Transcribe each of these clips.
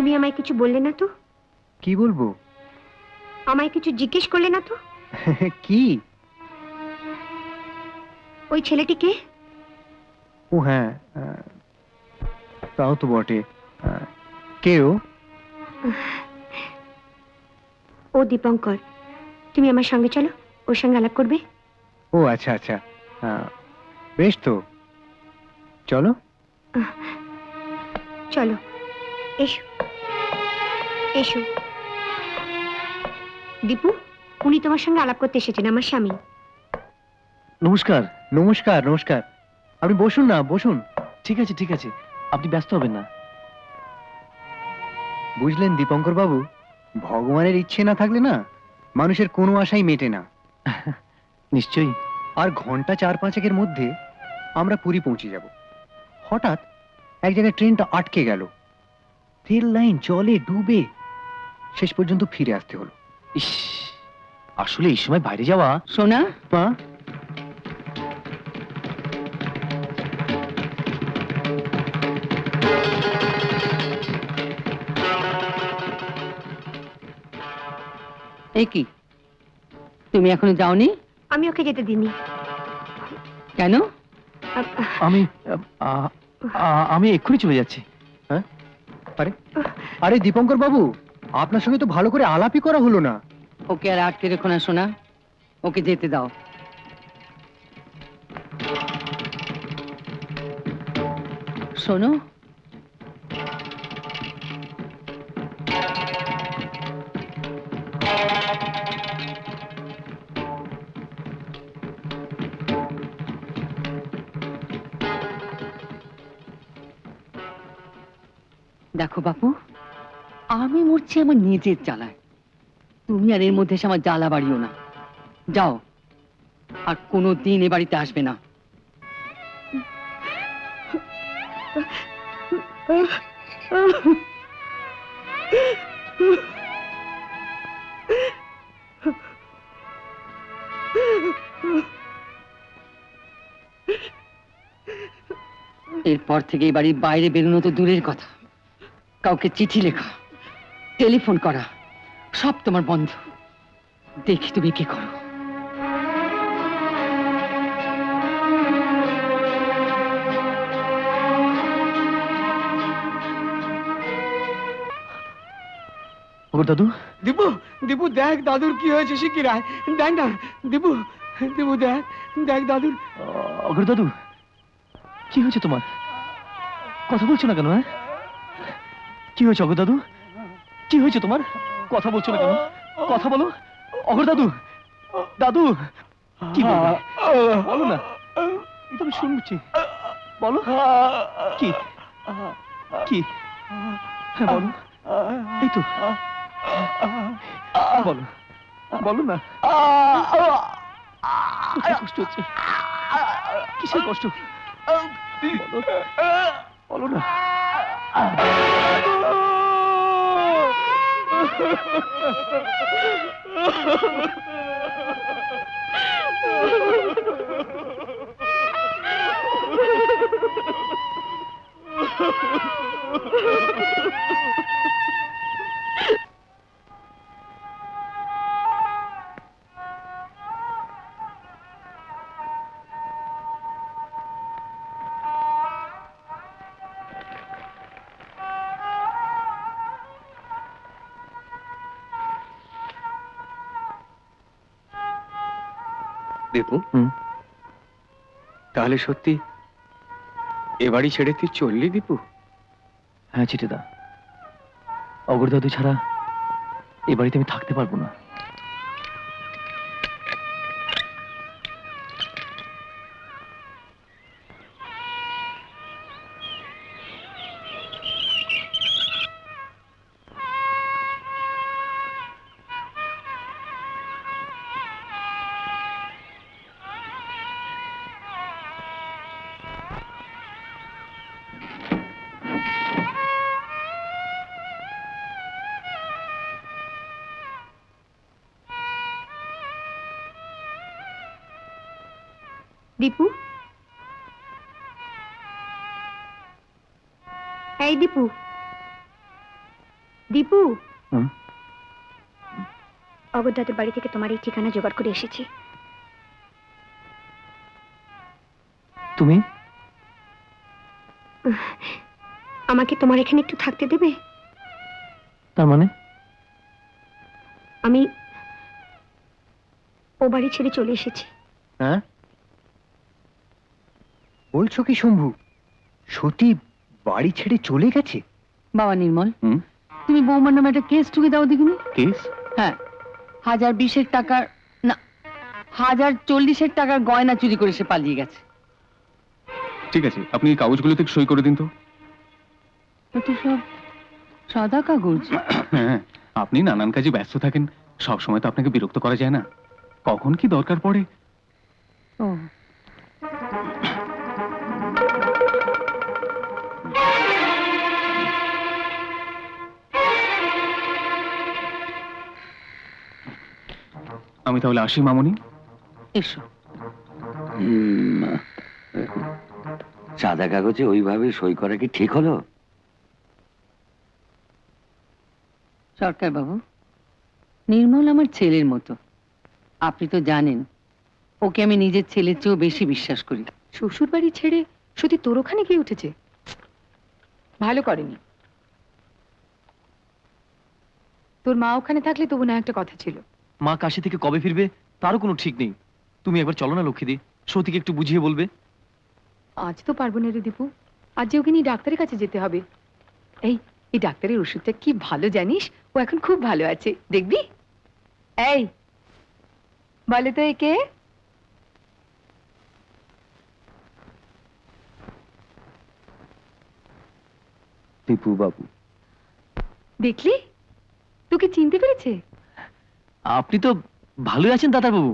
তুমি আমায় কিছু বললে না তো? কি বলবো? আমায় কিছু জিজ্ঞেস করলে না তো? কি? ওই ছেলেটি কে? ও হ্যাঁ, তাও তো বটে। কে ও? ও দীপঙ্কর। তুমি আমার সঙ্গে চলো, ওর সঙ্গে আলাপ করবে। ও আচ্ছা আচ্ছা, বেশ তো, চলো। চলো, এসো এসো। দীপু, উনি তোমার সঙ্গে আলাপ করতে এসেছেন, আমার স্বামী। নমস্কার। নমস্কার নমস্কার, আপনি বসুন না, বসুন। ঠিক আছে ঠিক আছে, আপনি ব্যস্ত হবেন না। বুঝলেন দীপঙ্কর বাবু, ভগবানের ইচ্ছে না থাকলে না মানুষের কোনো আশাই মেটে না। নিশ্চয়ই। আর ঘন্টা 4-5 মধ্যে আমরা পুরী পৌঁছে যাব। হঠাৎ এক জায়গায় ট্রেনটা আটকে গেল, রেল লাইন জলে ডুবে শেষ পর্যন্ত ফিরে আসতে হলো। ইস, আসলে এই সময় বাইরে যাওয়া। সোনা, মা, এ কি, তুমি এখনো যাওনি? আমি ওকে যেতে দিইনি। কেন? আমি আমি এক্ষুনি চলে যাচ্ছি। হ্যাঁ? আরে আরে দীপঙ্কর বাবু, আপনার সঙ্গে তো ভালো করে আলাপই করা হলো না। ওকে আর আটকে রেখো না সোনা, ওকে যেতে দাও। শোনো, দেখো বাপু, আমি মরছি আমার নিজের জ্বালায়, তুমি আর এর মধ্যে এসে আমার জ্বালা বাড়িও না। যাও, আর কোনো দিন এ বাড়িতে আসবে না। এরপর থেকে এই বাড়ির বাইরে বেরোনো তো দূরের কথা, কাউকে চিঠি লেখা, টেলিফোন করা, সব তোমার বন্ধ। দেখি তুমি কি করো। ওগো দাদু। দীপু, দীপু দেখ দাদুর কি হয়েছে শিগগির আয়, দেখ না দীপু, দীপু দেখ, দেখ দাদুর। অগর দাদু, কি হয়েছে তোমার? কথা বলছো না কেন? হ্যাঁ, কি হয়েছে অগর দাদু? কি হয়েছে তোমার? কথা বলছো না কেন? কথা বলো অগর দাদু। দাদু, কি বলবে? বলো না, এই তো আমি শুনছি। বলো, কি কি? হ্যাঁ বলো, এই তো বলো, বলো না। কোথায় কষ্ট হচ্ছে? কিসের কষ্ট? বলো, বলো না। দীপু, তাহলে সত্যি এ বাড়ি ছেড়ে তুই চললি দীপু? হ্যাঁ চিঠিদা, অগর দাদু ছাড়া এ বাড়িতে আমি থাকতে পারবো না। দীপু, এই দীপু, দীপু, হুম? অগদাদের বাড়ি থেকে তোমার এই ঠিকানা জোগাড় করে এসেছি। তুমি? আমাকে তোমার এখানে একটু থাকতে দেবে? তার মানে? আমি ও বাড়ি ছেড়ে চলে এসেছি। হ্যাঁ, বলছো কি শম্ভু? সতী বাড়ি ছেড়ে চলে গেছে? বাবা নির্মল, হুম? তুমি বৌমার নামে একটা কেস টুকে দাও দেখিনি। কেস? হ্যাঁ, 1020 টাকার, না, 1040 টাকার গয়না চুরি করে সে পালিয়ে গেছে। ঠিক আছে, আপনি এই কাগজগুলোতে সই করে দিন তো। তো সব সাদা কাগজ। হ্যাঁ, আপনি নানান কাজে ব্যস্ত থাকেন, সব সময় তো আপনাকে বিরক্ত করা যায় না, কখন কি দরকার পড়ে। ও, আমি তাহলে আসি মামনি। এসো। সাদা কাগজে ওইভাবে সই করা কি ঠিক হলো? সরকার বাবু, নির্মল আমার ছেলের মতো। আপনি তো জানেন ওকে আমি নিজের ছেলের চেয়েও বেশি বিশ্বাস করি। শ্বশুর বাড়ি ছেড়ে সত্যি তোর ওখানে গিয়ে উঠেছে, ভালো করেনি। তোর মা ওখানে থাকলে তবু না একটা কথা ছিল। মা কাশি থেকে কবে ফিরবে তারও কোনো ঠিক নেই। তুমি একবার চলো না লক্ষ্মীদি, সতীকে একটু বুঝিয়ে বলবে। আজ তো পারবো না রে দীপু, আজ যে ওকে নিয়ে ডাক্তারের কাছে যেতে হবে। এই ডাক্তারের ওষুধটা কি ভালো জানিস, ও এখন খুব ভালো আছে, দেখবি। এই বলে তো একে। টিপু বাবু। দেখলি, তোকে চিনতে পেরেছে। আপনি তো ভালোই আছেন দাদা বাবু।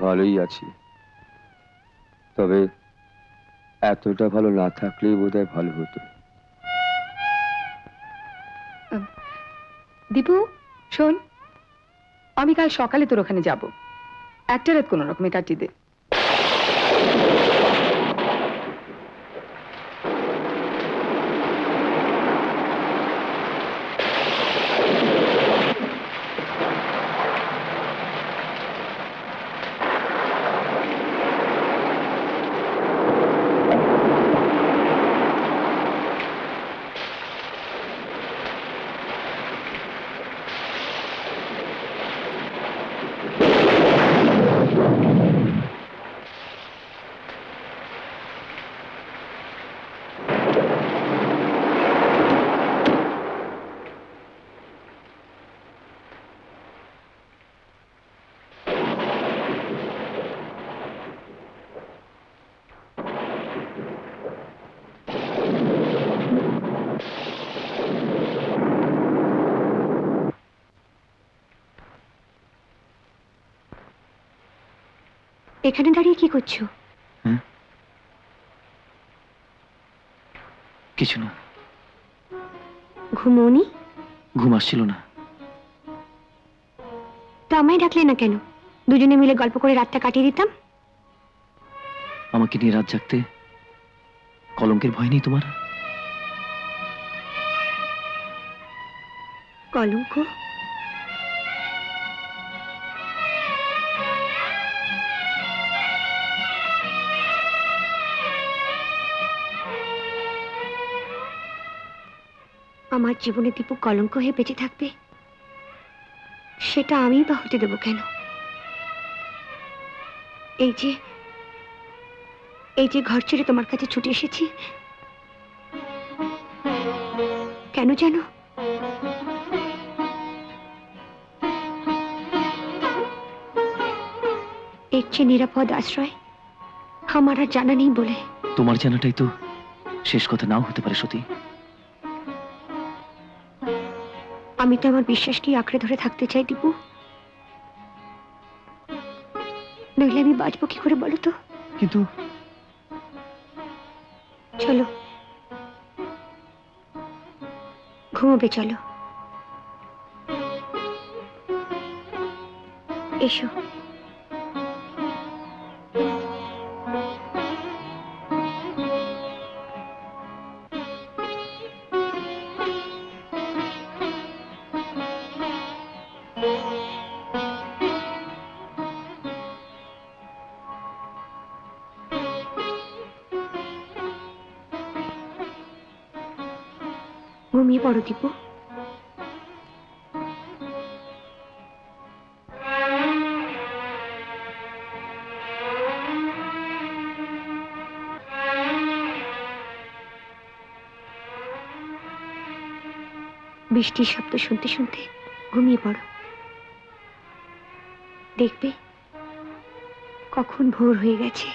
ভালোই আছি, তবে এতটা ভালো না থাকলেই বোধহয় ভালো হতো। দীপু শোন, আমি কাল সকালে তোর ওখানে যাব, একটা রাত কোনো রকমে কাটিয়ে দে। এখানে দাঁড়িয়ে কি করছো? কিছু না, ঘুমোনি? ঘুম আসছিল না। তো আমায় ডাকলে না কেন? দুজনে মিলে গল্প করে রাতটা কাটিয়ে দিতাম। আমাকে নিয়ে রাত জাগতে কলঙ্কের ভয় নেই তোমার? কলঙ্ক? আমার জীবনে দীপু কলঙ্ক হয়ে বেঁচে থাকবে, সেটা আমি বা হতে দেবো কেন? এই যে ঘর ছেড়ে তোমার কাছে ছুটে এসেছি, কেন জানো? এর চেয়ে নিরাপদ আশ্রয় আমার আর জানা নেই বলে। তোমার জানাটাই তো শেষ কথা নাও হতে পারে সতী। আমি তো আমার বিশ্বাসকে আঁকড়ে ধরে থাকতে চাই দীপু, নইলে আমি বাঁচবো কি করে বলো তো? কিন্তু চলো, ঘুমোবে, চলো, এসো। ঘুমিয়ে পড়ো দীপু। বৃষ্টির শব্দ শুনতে শুনতে ঘুমিয়ে পড়ো। দেখবে কখন ভোর হয়ে গেছে।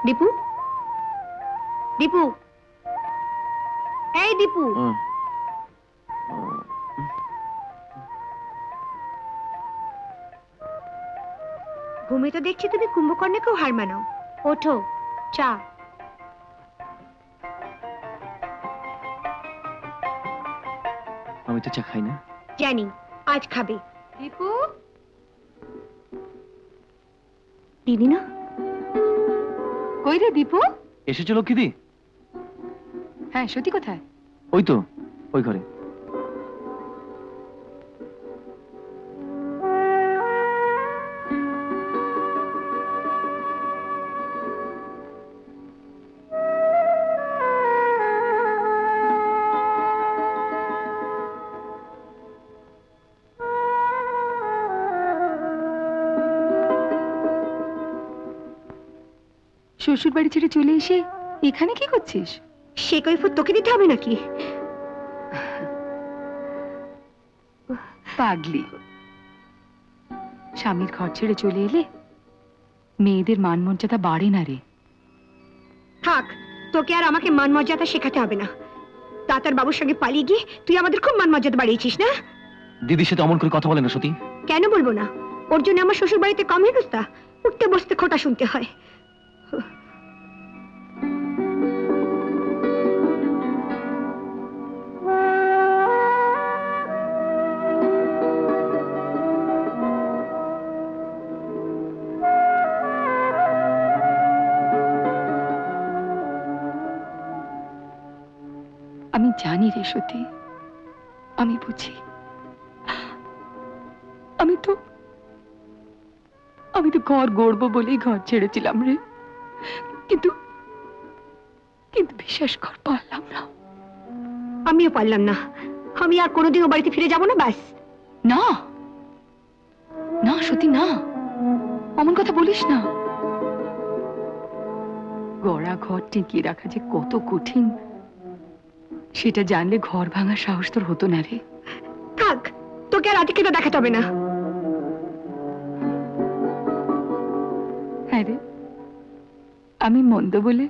দীপু, দীপু, এই দীপু। ঘুমে তো দেখছি তুমি কুম্ভকর্ণকেও হার মানাও। ওঠো, চা। আমি তো চা খাই না। জানি আজ খাবে। দীপু, দিদি না? কই রে দীপু? এসেছো লক্ষ্মীদি? হ্যাঁ, সত্যি কোথায়? ওই তো, ওই ঘরে। শ্বশুর বাড়ি ছেড়ে চলে এসে এখানে কি করছিস? সে কৈফত তোকে দিতে হবে নাকি? পাগলি, স্বামীর ঘর ছেড়ে চলে এলে মেয়েদের মান মর্যাদা বাড়ে না রে। থাক, তোকে আর আমাকে মান মর্যাদা শেখাতে হবে না। তাতার বাবুর সঙ্গে পালিয়ে গিয়ে তুই আমাদের খুব মান মর্যাদা বাড়িয়েছিস না? দিদির সাথে অমন করে কথা বলে না সতী। কেন বলবো না? ওর জন্য আমার শ্বশুর বাড়িতে কম হেনস্তা, উঠতে বসতে খোটা শুনতে হয়। আমি জানি রে সতী, আমি বুঝি। আমি তো ঘর গড়বো বলেই ঘর ছেড়েছিলাম রে, কিন্তু কিন্তু বিশ্বাস কর, পারলাম না। আমিও পারলাম না। আমি আর কোনোদিন ও বাড়িতে ফিরে যাবো না, ব্যাস। না না সতী, না, অমন কথা বলিস না। গড়া ঘর টিকিয়ে রাখা যে কত কঠিন, সেটা জানলে ঘর ভাঙার সাহস তোর হতো না রে। থাক, তোকে আর আতিকেতা দেখাতে হবে না। হ্যাঁ রে, আমি মন্দ বলে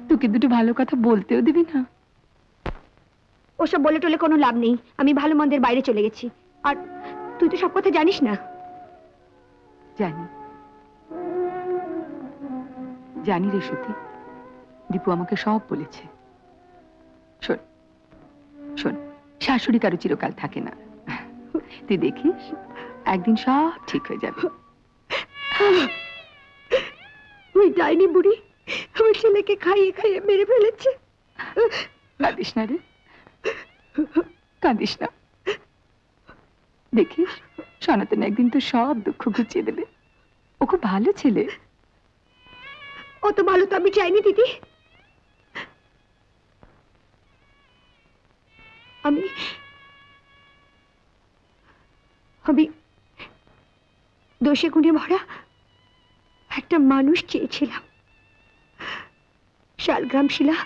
তোকে দুটো ভালো কথা বলতেও দিবি না? ওসব বলে টলে কোনো লাভ নেই। আমি ভালো মন্দের বাইরে চলে গেছি, আর তুই তো সব কথা জানিস না। জানি, জানি রে সতী। দীপু আমাকে সব বলেছে। শোন শোন, শাশুড়ি কারো চিরকাল থাকে না। তুই দেখিস একদিন সব ঠিক হয়ে যাবে। ওই ডাইনি বুড়ি আমার ছেলেকে খাইয়ে খাইয়ে মেরে ফেলেছে। কাঁদিস না রে, কাঁদিস না। দেখিস সনাতন একদিন তো সব দুঃখ ঘুচিয়ে দেবে। ও খুব ভালো ছেলে। অত ভালো তো আমি চাইনি দিদি। আমি আমি দোষে গুণে ভরা একটা মানুষ চেয়েছিলাম। শালগ্রাম শিলা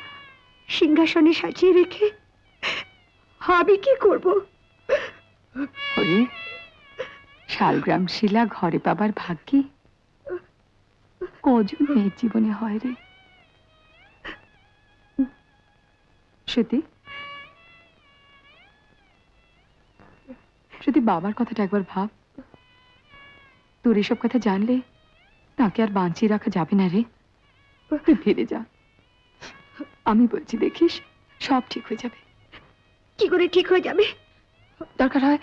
সিংহাসনে সাজিয়ে রেখে আমি কি করব? ওরে, শালগ্রাম শিলা ঘরে পাবার ভাগ্যে কজন মেয়ের জীবনে হয় রে। সত্যি সত্যি, বাবার কথাটা একবার ভাব। তোর এসব কথা জানলে তাকে আর বাঁচিয়ে রাখা যাবে না রে। তুই ফিরে যা, আমি বলছি। দেখিস সব ঠিক হয়ে যাবে। কি করে ঠিক হয়ে যাবে? দরকার হয়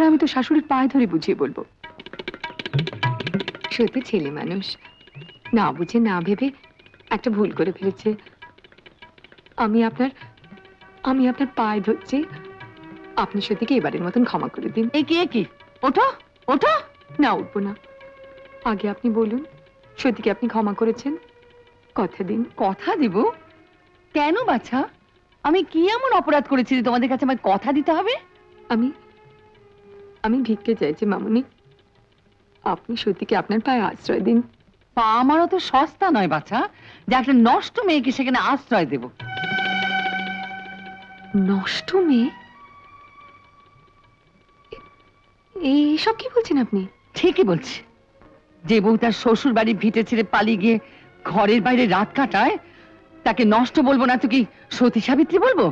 আমি তো শাশুড়ির পায়ে ধরে বুঝিয়ে বলবো। সত্যি ছেলে মানুষ, না বুঝে না ভেবে একটা ভুল করে ফেলেছে। আমি আপনার পায়ে ধরছি, আপনি সত্যিকে এবারের মতন ক্ষমা করে দিন। এ কি ওঠো ওঠো। না, উঠবো না। আগে আপনি বলুন, সত্যিকে আপনি ক্ষমা করেছেন? কথা দিন। কথা দিব? কেন বাছা? আমি কি এমন অপরাধ করেছি যে তোমাদের কাছে আমার কথা দিতে হবে? আমি ভিক্ষে চাইছি মামুনি, আপনি সত্যিকে আপনার পায়ে আশ্রয় দিন। পা আমারও তো সস্তা নয় বাছা, যে একটা নষ্ট মেয়েকে সেখানে আশ্রয় দেব। নষ্ট মেয়ে? এইসব কি বলছেন আপনি? ঠিকই বলছি। যে বউ তার শ্বশুর বাড়ি ভিটে ছেড়ে পালিয়ে গিয়ে ঘরের বাইরে রাত কাটায়, তাকে নষ্ট বলবো না তো কি সতী সাবিত্রী বলবো?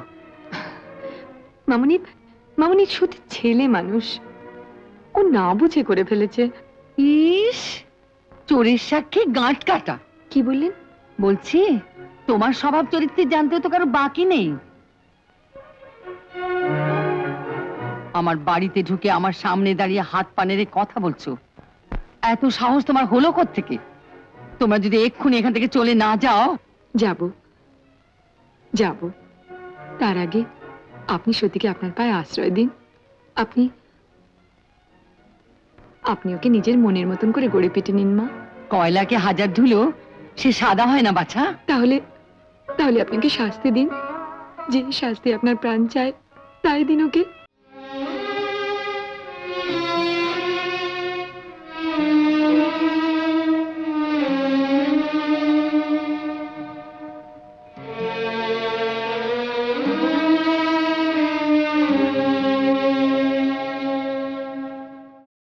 মামুনি সত্যি ছেলে মানুষ, ও না বুঝে করে ফেলেছে। ইস, চোরের সাক্ষী গাঁট কাটা। কি বললেন? বলছি তোমার স্বভাব চরিত্রে জানতে তো কারো বাকি নেই। আমার বাড়িতে ঢুকে আমার সামনে দাঁড়িয়ে হাত পা নেড়ে কথা বলছো, এত সাহস তোমার হলো কোত্থেকে? তোমরা যদি এক্ষুনি এখান থেকে চলে না যাও। যাব, তার আগে আপনি সত্যিকে আপনার পায়ে আশ্রয় দিন। আপনি ওকে নিজের মনের মতন করে গড়ে পেটে নিন মা। কয়লাকে হাজার ধুলো সে সাদা হয় না বাছা। তাহলে আপনি ওকে শাস্তি দিন, যে শাস্তি আপনার প্রাণ চায় তাই দিন ওকে।